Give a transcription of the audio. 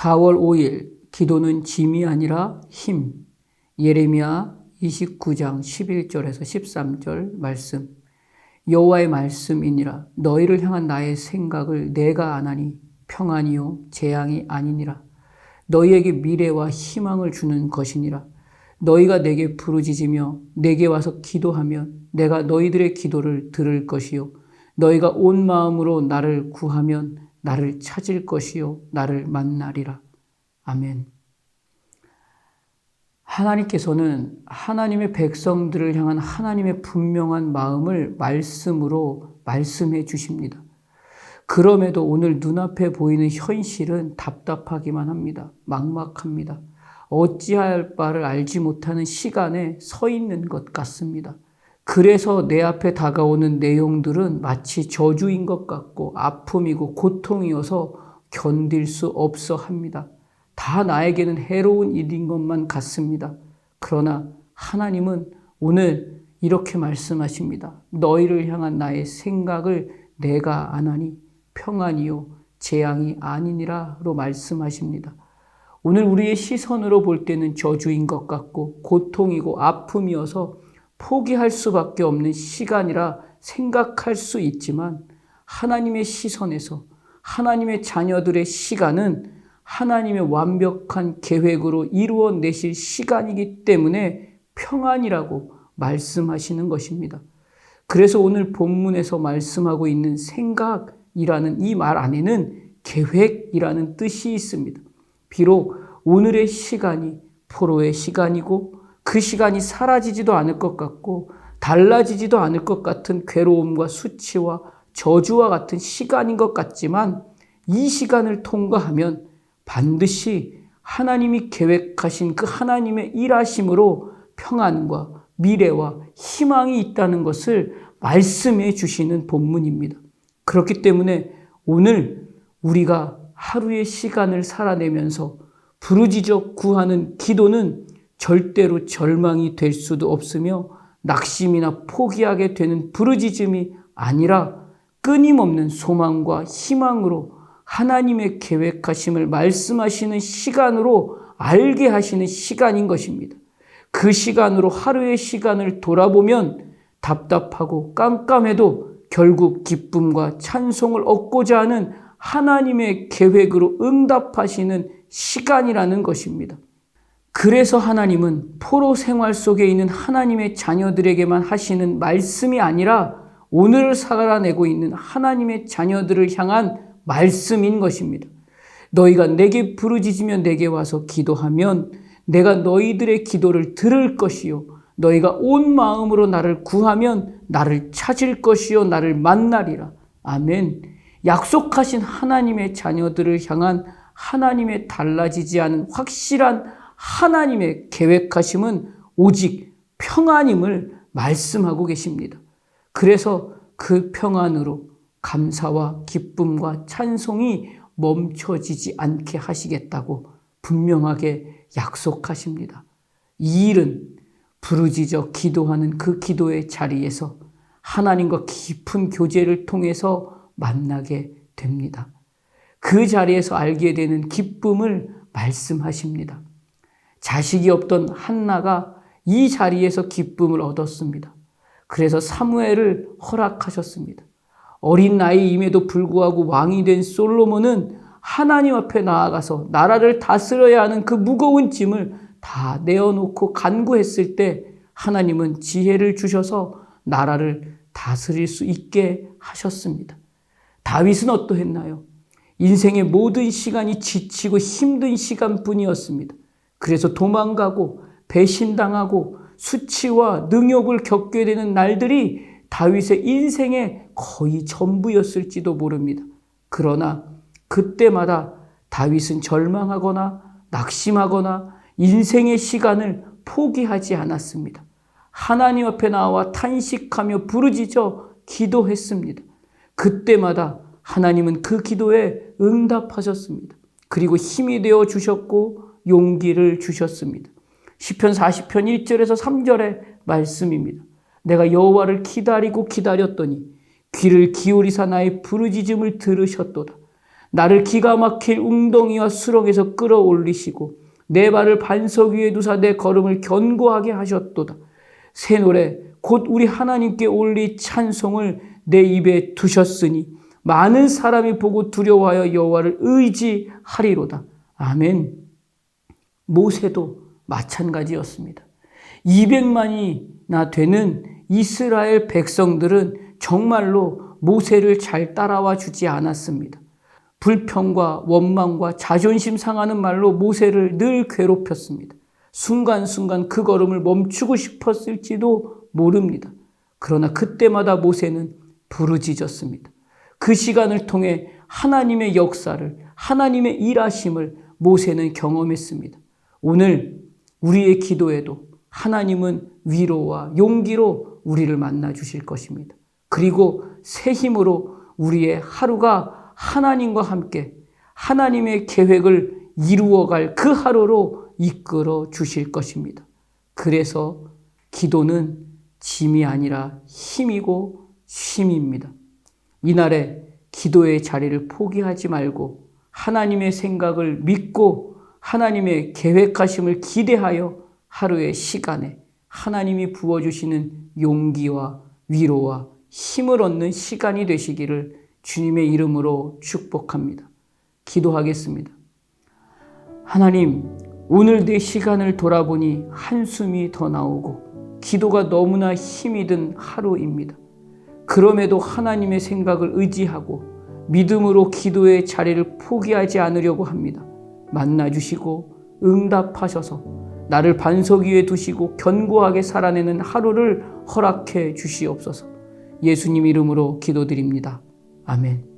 4월 5일 기도는 짐이 아니라 힘. 예레미야 29장 11절에서 13절 말씀. 여호와의 말씀이니라. 너희를 향한 나의 생각을 내가 아나니 평안이요 재앙이 아니니라. 너희에게 미래와 희망을 주는 것이니라. 너희가 내게 부르짖으며 내게 와서 기도하면 내가 너희들의 기도를 들을 것이요 너희가 온 마음으로 나를 구하면 나를 찾을 것이요 나를 만나리라. 아멘. 하나님께서는 하나님의 백성들을 향한 하나님의 분명한 마음을 말씀으로 말씀해 주십니다. 그럼에도 오늘 눈앞에 보이는 현실은 답답하기만 합니다. 막막합니다. 어찌할 바를 알지 못하는 시간에 서 있는 것 같습니다. 그래서 내 앞에 다가오는 내용들은 마치 저주인 것 같고 아픔이고 고통이어서 견딜 수 없어 합니다. 다 나에게는 해로운 일인 것만 같습니다. 그러나 하나님은 오늘 이렇게 말씀하십니다. 너희를 향한 나의 생각을 내가 아나니 평안이요 재앙이 아니니라로 말씀하십니다. 오늘 우리의 시선으로 볼 때는 저주인 것 같고 고통이고 아픔이어서 포기할 수밖에 없는 시간이라 생각할 수 있지만 하나님의 시선에서 하나님의 자녀들의 시간은 하나님의 완벽한 계획으로 이루어내실 시간이기 때문에 평안이라고 말씀하시는 것입니다. 그래서 오늘 본문에서 말씀하고 있는 생각이라는 이 말 안에는 계획이라는 뜻이 있습니다. 비록 오늘의 시간이 포로의 시간이고 그 시간이 사라지지도 않을 것 같고 달라지지도 않을 것 같은 괴로움과 수치와 저주와 같은 시간인 것 같지만 이 시간을 통과하면 반드시 하나님이 계획하신 그 하나님의 일하심으로 평안과 미래와 희망이 있다는 것을 말씀해 주시는 본문입니다. 그렇기 때문에 오늘 우리가 하루의 시간을 살아내면서 부르짖어 구하는 기도는 절대로 절망이 될 수도 없으며 낙심이나 포기하게 되는 부르짖음이 아니라 끊임없는 소망과 희망으로 하나님의 계획하심을 말씀하시는 시간으로 알게 하시는 시간인 것입니다. 그 시간으로 하루의 시간을 돌아보면 답답하고 깜깜해도 결국 기쁨과 찬송을 얻고자 하는 하나님의 계획으로 응답하시는 시간이라는 것입니다. 그래서 하나님은 포로 생활 속에 있는 하나님의 자녀들에게만 하시는 말씀이 아니라 오늘을 살아내고 있는 하나님의 자녀들을 향한 말씀인 것입니다. 너희가 내게 부르짖으며 내게 와서 기도하면 내가 너희들의 기도를 들을 것이요 너희가 온 마음으로 나를 구하면 나를 찾을 것이요 나를 만나리라. 아멘. 약속하신 하나님의 자녀들을 향한 하나님의 달라지지 않은 확실한 하나님의 계획하심은 오직 평안임을 말씀하고 계십니다. 그래서 그 평안으로 감사와 기쁨과 찬송이 멈춰지지 않게 하시겠다고 분명하게 약속하십니다. 이 일은 부르짖어 기도하는 그 기도의 자리에서 하나님과 깊은 교제를 통해서 만나게 됩니다. 그 자리에서 알게 되는 기쁨을 말씀하십니다. 자식이 없던 한나가 이 자리에서 기쁨을 얻었습니다. 그래서 사무엘을 허락하셨습니다. 어린 나이임에도 불구하고 왕이 된 솔로몬은 하나님 앞에 나아가서 나라를 다스려야 하는 그 무거운 짐을 다 내어놓고 간구했을 때 하나님은 지혜를 주셔서 나라를 다스릴 수 있게 하셨습니다. 다윗은 어떠했나요? 인생의 모든 시간이 지치고 힘든 시간뿐이었습니다. 그래서 도망가고 배신당하고 수치와 능욕을 겪게 되는 날들이 다윗의 인생의 거의 전부였을지도 모릅니다. 그러나 그때마다 다윗은 절망하거나 낙심하거나 인생의 시간을 포기하지 않았습니다. 하나님 앞에 나와 탄식하며 부르짖어 기도했습니다. 그때마다 하나님은 그 기도에 응답하셨습니다. 그리고 힘이 되어 주셨고 용기를 주셨습니다. 시편 40편 1절에서 3절의 말씀입니다. 내가 여호와를 기다리고 기다렸더니 귀를 기울이사 나의 부르짖음을 들으셨도다. 나를 기가 막힐 웅덩이와 수렁에서 끌어올리시고 내 발을 반석 위에 두사 내 걸음을 견고하게 하셨도다. 새 노래 곧 우리 하나님께 올리 찬송을 내 입에 두셨으니 많은 사람이 보고 두려워하여 여호와를 의지하리로다. 아멘. 모세도 마찬가지였습니다. 200만이나 되는 이스라엘 백성들은 정말로 모세를 잘 따라와 주지 않았습니다. 불평과 원망과 자존심 상하는 말로 모세를 늘 괴롭혔습니다. 순간순간 그 걸음을 멈추고 싶었을지도 모릅니다. 그러나 그때마다 모세는 부르짖었습니다. 그 시간을 통해 하나님의 역사를, 하나님의 일하심을 모세는 경험했습니다. 오늘 우리의 기도에도 하나님은 위로와 용기로 우리를 만나 주실 것입니다. 그리고 새 힘으로 우리의 하루가 하나님과 함께 하나님의 계획을 이루어갈 그 하루로 이끌어 주실 것입니다. 그래서 기도는 짐이 아니라 힘이고 쉼입니다. 이날에 기도의 자리를 포기하지 말고 하나님의 생각을 믿고 하나님의 계획하심을 기대하여 하루의 시간에 하나님이 부어주시는 용기와 위로와 힘을 얻는 시간이 되시기를 주님의 이름으로 축복합니다. 기도하겠습니다. 하나님, 오늘 내 시간을 돌아보니 한숨이 더 나오고 기도가 너무나 힘이 든 하루입니다. 그럼에도 하나님의 생각을 의지하고 믿음으로 기도의 자리를 포기하지 않으려고 합니다. 만나주시고 응답하셔서 나를 반석 위에 두시고 견고하게 살아내는 하루를 허락해 주시옵소서. 예수님 이름으로 기도드립니다. 아멘.